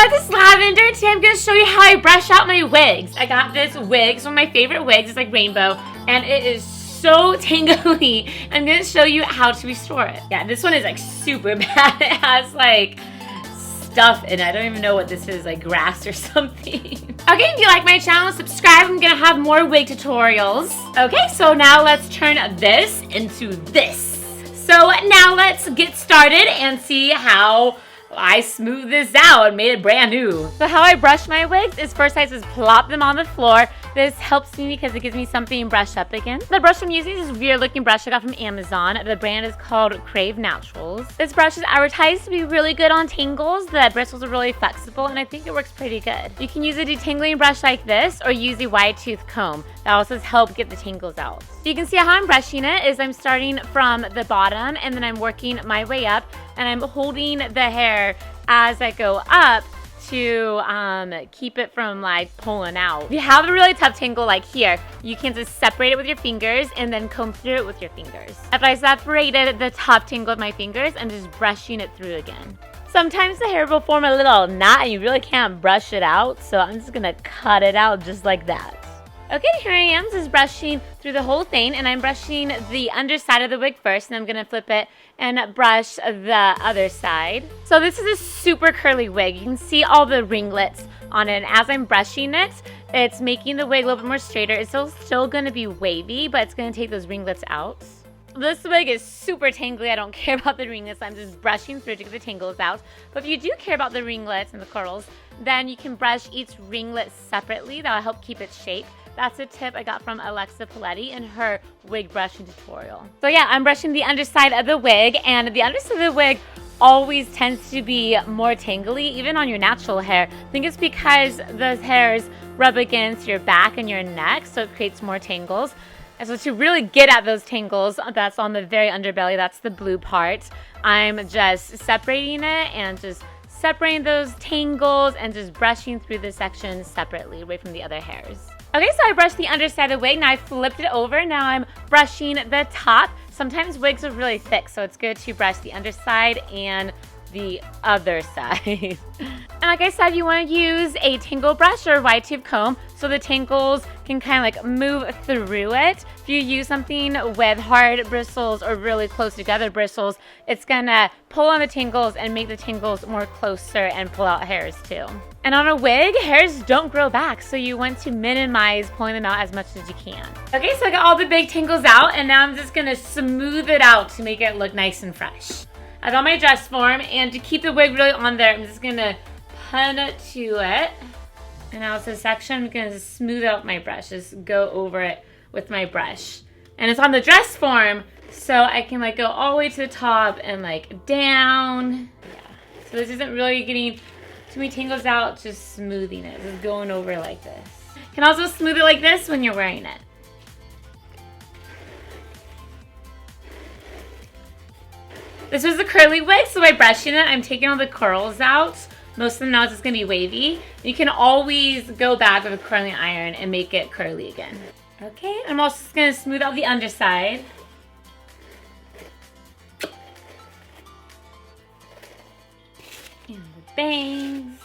guys, it's Lavender. Today I'm going to show you how I brush out my wigs. I got this Wigs, one of my favorite wigs. It's like rainbow, and it is so tangly. I'm going to show you how to restore it. Yeah, this one is like super bad. It has like stuff in it. I don't even know what this is, like grass or something. Okay, if you like my channel, subscribe. I'm going to have more wig tutorials. Okay, so now let's turn this into this. So now let's get started and see how I smoothed this out and made it brand new. So how I brush my wigs is first I just plop them on the floor. This helps me because it gives me something to brush up again. The brush I'm using is this weird looking brush I got from Amazon. The brand is called Crave Naturals. This brush is advertised to be really good on tangles. The bristles are really flexible and I think it works pretty good. You can use a detangling brush like this or use a wide tooth comb. That also helps get the tangles out. So you can see how I'm brushing it is I'm starting from the bottom and then I'm working my way up and I'm holding the hair as I go up to keep it from like pulling out. If you have a really tough tangle like here, you can just separate it with your fingers and then comb through it with your fingers. After I separated the top tangle with my fingers, I'm just brushing it through again. Sometimes the hair will form a little knot and you really can't brush it out, so I'm just gonna cut it out just like that. Okay, here I am just brushing through the whole thing, and I'm brushing the underside of the wig first, and I'm gonna flip it and brush the other side. So this is a super curly wig. You can see all the ringlets on it, and as I'm brushing it, it's making the wig a little bit more straighter. It's still gonna be wavy, but it's gonna take those ringlets out. This wig is super tangly. I don't care about the ringlets. I'm just brushing through to get the tangles out. But if you do care about the ringlets and the curls, then you can brush each ringlet separately. That'll help keep its shape. That's a tip I got from Alexa Paletti in her wig brushing tutorial. So yeah, I'm brushing the underside of the wig, and the underside of the wig always tends to be more tangly, even on your natural hair. I think it's because those hairs rub against your back and your neck, so it creates more tangles. And so to really get at those tangles, that's on the very underbelly, that's the blue part, I'm just separating it and just separating those tangles and just brushing through the section separately away from the other hairs. Okay, so I brushed the underside of the wig, now I flipped it over, now I'm brushing the top. Sometimes wigs are really thick, so it's good to brush the underside and the other side. And like I said, you want to use a tangle brush or a wide tooth comb so the tangles can kind of like move through it. If you use something with hard bristles or really close together bristles, it's gonna pull on the tangles and make the tangles more closer and pull out hairs too. And on a wig, hairs don't grow back, so you want to minimize pulling them out as much as you can. Okay, so I got all the big tangles out, and now I'm just gonna smooth it out to make it look nice and fresh. I got my dress form, and to keep the wig really on there, I'm just gonna pin it to it. And now it's a section, I'm gonna just smooth out my brush, just go over it with my brush. And it's on the dress form, so I can like go all the way to the top and like down. Yeah, so this isn't really getting too many tangles out, just smoothing it, just going over like this. You can also smooth it like this when you're wearing it. This was a curly wig, so by brushing it, I'm taking all the curls out. Most of them now is just gonna be wavy. You can always go back with a curling iron and make it curly again. Okay, I'm also just gonna smooth out the underside. And the bangs.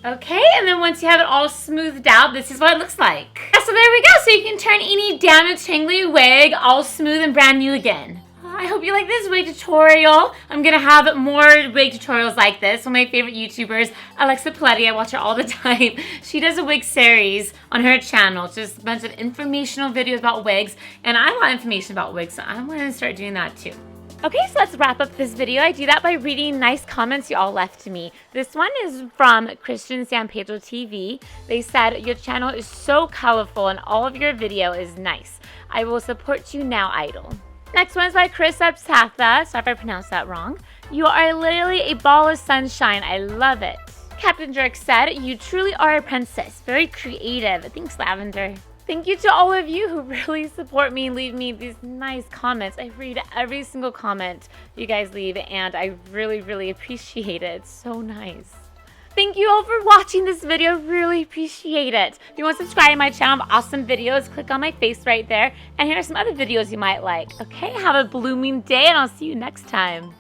Okay, and then once you have it all smoothed out, this is what it looks like. So there we go, so you can turn any damaged tangly wig all smooth and brand new again. I hope you like this wig tutorial. I'm gonna have more wig tutorials like this. One of my favorite YouTubers, Alexa Paletti, I watch her all the time. She does a wig series on her channel. It's just a bunch of informational videos about wigs, and I want information about wigs, so I'm gonna start doing that too. Okay, so let's wrap up this video. I do that by reading nice comments you all left to me. This one is from Christian San Pedro TV. They said, your channel is so colorful and all of your video is nice. I will support you now, idol. Next one is by Chris Absatha. Sorry if I pronounced that wrong. You are literally a ball of sunshine. I love it. Captain Jerk said, you truly are a princess. Very creative. Thanks, Lavender. Thank you to all of you who really support me and leave me these nice comments. I read every single comment you guys leave, and I really, really appreciate it. It's so nice. Thank you all for watching this video. Really appreciate it. If you want to subscribe to my channel, I have awesome videos. Click on my face right there. And here are some other videos you might like. Okay, have a blooming day, and I'll see you next time.